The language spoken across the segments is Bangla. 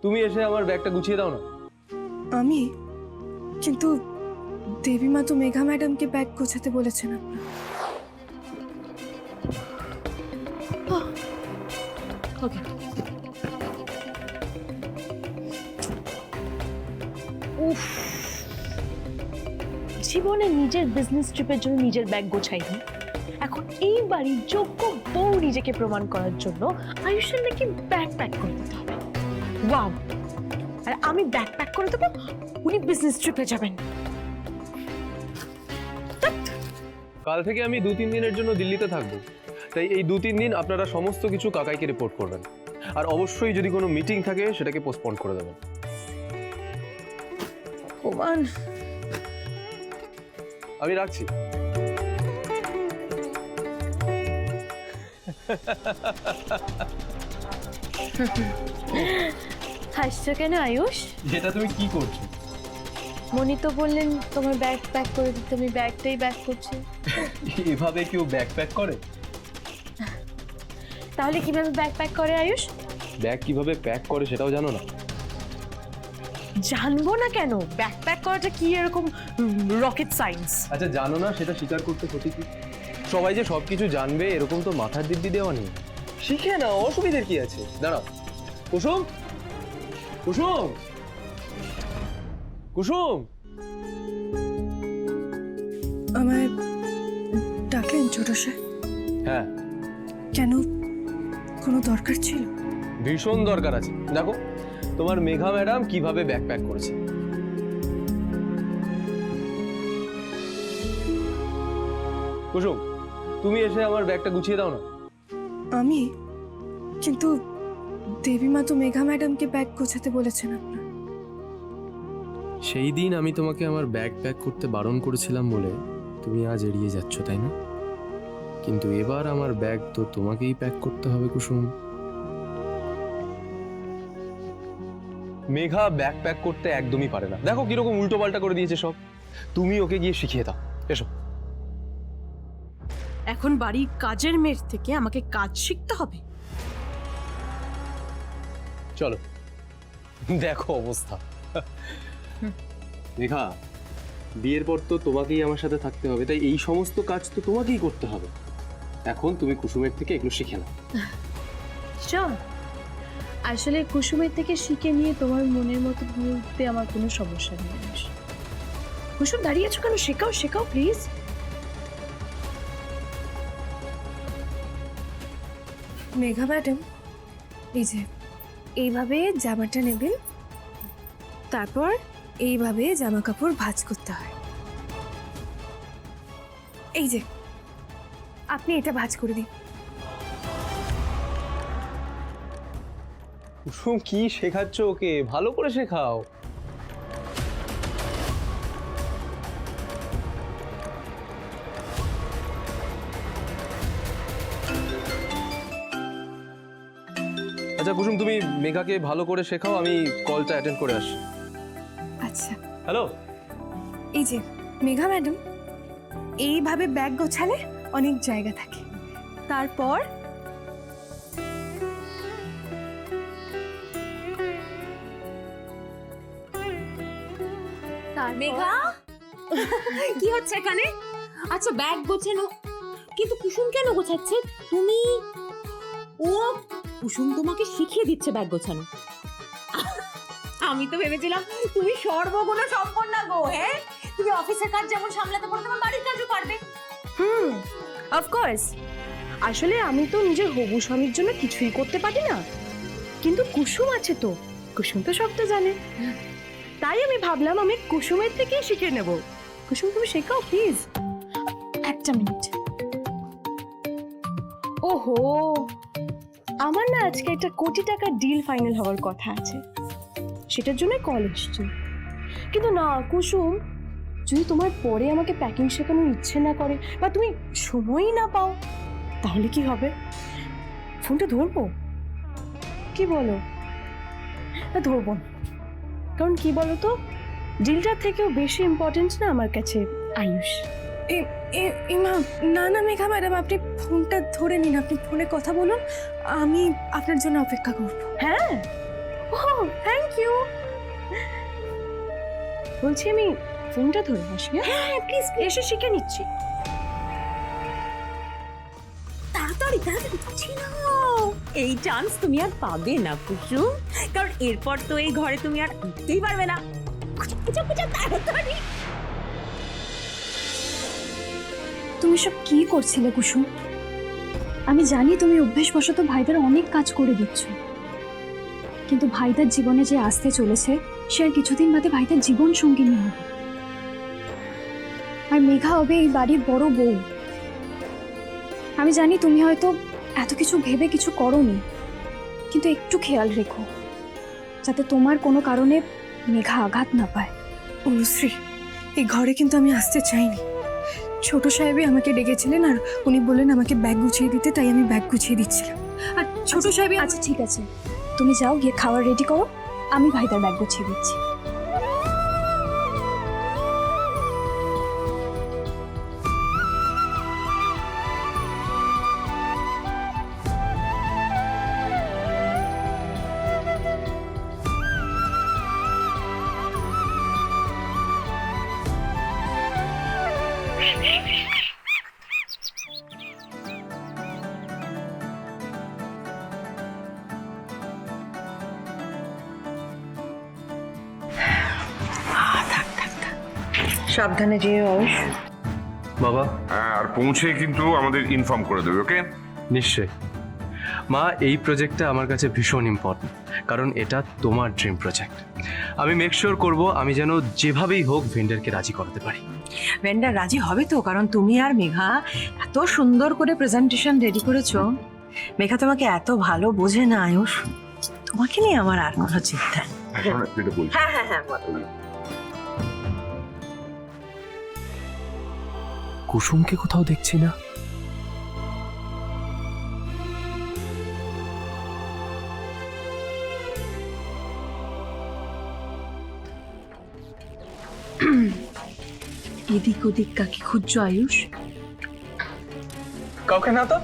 তুমি এসে আমার ব্যাগটা গুছিয়ে দাও না। আমি কিন্তু দেবীমা তো মেঘা ম্যাডামকে ব্যাগ গোছাতে বলেছেন আপনার। ওকে উফ, জীবনে নিজের বিজনেস ট্রিপের জন্য নিজের ব্যাগ গোছাইনি, এখন এই বাড়ির যোগ্য বউ নিজেকে প্রমাণ করার জন্য আয়ুষের নাকি ব্যাগ প্যাক করে দিতে হবে। ওয়াও! আর আমি ব্যাগ প্যাক করে দেবো, উনি বিজনেস ট্রিপে যাবেন। কাল থেকে আমি 2-3 দিনের জন্য দিল্লিতে থাকবো, তাই এই 2-3 দিন আপনারা সমস্ত কিছু কাকাইকে রিপোর্ট করবেন, আর অবশ্যই যদি কোনো মিটিং থাকে সেটাকে পোস্টপোন করে দেবেন। ওমান, আমি রাখছি। হাসছো কেন আয়ুষ? যেটা তুমি কি করছো? মনি তো বললেন তোমার ব্যাগ প্যাক করে দিতে, আমি ব্যাগটাই ব্যাক করছি। এভাবে কেউ ব্যাগ প্যাক করে? তাহলে কিভাবে ব্যাগ প্যাক করে আয়ুষ? ব্যাগ কিভাবে প্যাক করে সেটাও জানো না? জানবো না কেন, ব্যাগ প্যাক করাটা কি এরকম রকেট সায়েন্স? আচ্ছা জানো না সেটা স্বীকার করতে ক্ষতি কি? সবাই যে সবকিছু জানবে এরকম তো মাথার দিব্যি দেওয়া নেই। শিখে না, অসুবিধার কি আছে? দাঁড়াও। কুসুম, কুসুম, কুসুম। আমায় ডাকলেন ছোট স্যার? হ্যাঁ, কেন, কোনো দরকার ছিল? ভীষণ দরকার আছে। দেখো তোমার মেঘা ম্যাডাম কিভাবে ব্যাগ প্যাক করেছে। কুসুম, তুমি এসে আমার ব্যাগটা গুছিয়ে দাও না। আমি কিন্তু দেবীমা তো মেঘা ম্যাডামকে ব্যাগ গোছাতে বলেছেন আপনার। সেই দিন আমি তোমাকে আমার ব্যাগ প্যাক করতে বারণ করেছিলাম বলে তুমি আজ এড়িয়ে যাচ্ছ, তাই না? কিন্তু এবার আমার ব্যাগ তো তোমাকেই প্যাক করতে হবে কুসুম। মেঘা ব্যাগ প্যাক করতে একদমই পারে না, দেখো কিরকম উল্টো পাল্টা করে দিয়েছে সব। তুমি ওকে গিয়ে শিখিয়ে দাও। এসো। এখন বাড়ির কাজের মেয়ের থেকে আমাকে কাজ শিখতে হবে? চলো, দেখো অবস্থা। মেঘা, বিয়ের পর তো তোমাকেই আমার সাথে থাকতে হবে, তাই এই সমস্ত কাজ তো তোমাকেই করতে হবে। এখন তুমি কুসুমের থেকে এগুলো শিখে নাও। চল, আসলে কুসুমের থেকে শিখে নিয়ে তোমার মনের মতো বলতে আমার কোনো সমস্যা নেই আয়ুষ। কুসুম দাঁড়িয়ে আছো কেন? শেখাও শেখাও প্লিজ। মেঘা ম্যাডাম, এই যে এইভাবে জামাটা নেবেন, তারপর এইভাবে জামা কাপড় ভাঁজ করতে হয়। এই যে আপনি এটা ভাঁজ করে দিন। কুসুম কি শেখাচ্ছ ওকে? ভালো করে শেখাও। আচ্ছা কুসুম, তুমি মেঘাকে ভালো করে শেখাও, আমি কলটা অ্যাটেন্ড করে আসি। আচ্ছা, হ্যালো। এই যে মেঘা ম্যাডাম, এইভাবে ব্যাগ গোছালে অনেক জায়গা থাকে। তারপর মেঘা, কি হচ্ছে এখানে? আচ্ছা ব্যাগ গোছানো, কিন্তু কুসুম কেন গোছাচ্ছে? তুমি ও কুসুম তোমাকে শিখিয়ে দিচ্ছে ব্যাগ গোছানো। আমি তো ভেবেছিলাম তুমি সর্বগুণ সম্পন্না গো। হ্যাঁ, তুমি অফিসের কাজ যেমন সামলাতে পারো, তোমার বাড়ির কাজও পারবে। অফকোর্স, আসলে আমি তো নিজের হবু স্বামীর জন্য কিছুই করতে পারি না, কিন্তু কুসুম আছে তো, কুসুম তো সবটা জানে। তাই আমি ভাবলাম আমি কুসুমের থেকেই শিখে নেব। কুসুম তুমি শেখাও প্লিজ। একটা মিনিট। ওহো, আমার না আজকে একটা কোটি টাকার ডিল ফাইনাল হওয়ার কথা আছে, সেটার জন্য কল এসছে। কিন্তু না কুসুম, যদি তোমার পরে আমাকে প্যাকিং শেখানোর ইচ্ছে না করে বা তুমি সময়ই না পাও, তাহলে কি হবে? ফোনটা ধরবো? কি বলো? না ধরবো না, কারণ কি বলো তো, ডিলটার থেকেও বেশি ইম্পর্টেন্ট না আমার কাছে আয়ুষ। না না মেঘা ম্যাডাম, আপনি ফোনটা ধরে নিন, আপনি ফোনে কথা বলুন, আমি আপনার জন্য অপেক্ষা করব। হ্যাঁ, ও থ্যাংক থ্যাংক ইউ। বলছি আমি ফোনটা ধরে আসি। হ্যাঁ প্লিজ এসে শিখে নিচ্ছি। তাড়াতাড়ি নাও, এই চান্স তুমি আর পাবে না কুসুম, কারণ এরপর তো এই ঘরে তুমি আর উঠতেই পারবে না। তাড়াতাড়ি। তুমি সব কি করছিলে কুসুম? আমি জানি তুমি অভ্যেসবশত ভাইদের অনেক কাজ করে দিচ্ছ, কিন্তু ভাইদার জীবনে যে আসতে চলেছে সে আর কিছুদিন বাদে ভাইদার জীবন সঙ্গিনী হবে, আর মেঘা হবে এই বাড়ির বড় বউ। আমি জানি তুমি হয়তো এত কিছু ভেবে কিছু করোনি, কিন্তু একটু খেয়াল রেখো যাতে তোমার কোনো কারণে মেঘা আঘাত না পায়। অনুশ্রী, এই ঘরে কিন্তু আমি আসতে চাইনি। ছোট সাহেবই আমাকে ডেকেছিলেন আর উনি বললেন আমাকে ব্যাগ গুছিয়ে দিতে, তাই আমি ব্যাগ গুছিয়ে দিচ্ছিলাম। আর ছোট সাহেবই আচ্ছা ঠিক আছে, তুমি যাও গিয়ে খাবার রেডি করো, আমি ভাইদার ব্যাগ গুছিয়ে দিচ্ছি। সাবধানে যেও আয়ুষ। বাবা। হ্যাঁ, আর পৌঁছে কিন্তু আমাদের ইনফর্ম করে দেবে, ওকে? নিশ্চয় মা, এই প্রজেক্টটা আমার কাছে ভীষণ ইম্পর্টেন্ট, কারণ এটা তোমার ড্রিম প্রজেক্ট। আমি মেক শিওর করব আমি যেন যেভাবেই হোক ভেন্ডারকে রাজি করাতে পারি। ভেন্ডার রাজি হবে তো, কারণ তুমি আর মেঘা এত সুন্দর করে প্রেজেন্টেশন রেডি করেছো। মেঘা তোমাকে এত ভালো বোঝে না আয়ুষ, তোমাকে নিয়ে আমার আর কোনো চিন্তা নেই। শোনো, যেটা বলছি। হ্যাঁ হ্যাঁ হ্যাঁ বলো। কুসুমকে কোথাও দেখছি না। এদিক ওদিক কাকে খুঁজছো আয়ুষ? কাউকে না তো।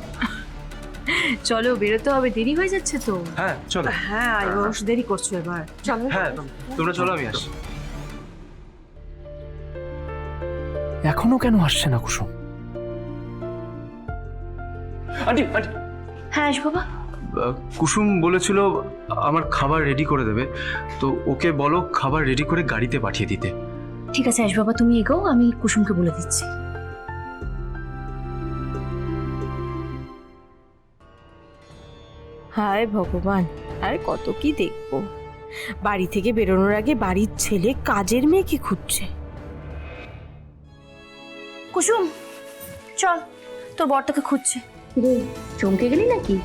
চলো বেরোতে হবে, দেরি হয়ে যাচ্ছে তো। হ্যাঁ চলো। হ্যাঁ আয়ুষ, দেরি করছো এবার। চলো। হ্যাঁ তোমরা চলো, আমি আসছি। এখনো কেন আসছে না কুসুম? আন্টি আন্টি, হ্যাঁ আস বাবা। কুসুম বলেছিল আমার খাবার রেডি করে দেবে, তো ওকে বলো খাবার রেডি করে গাড়িতে পাঠিয়ে দিতে। ঠিক আছে আস বাবা, তুমি এগোও, আমি কুসুমকে বলে দিচ্ছি। হায় ভগবান, আর কত কি দেখবো। বাড়ি থেকে বেরোনোর আগে বাড়ির ছেলে কাজের মেয়েকে খুঁজছে। কুসুম চল, তোর বরটাকে খুঁজছে। চমকে গেলি নাকি?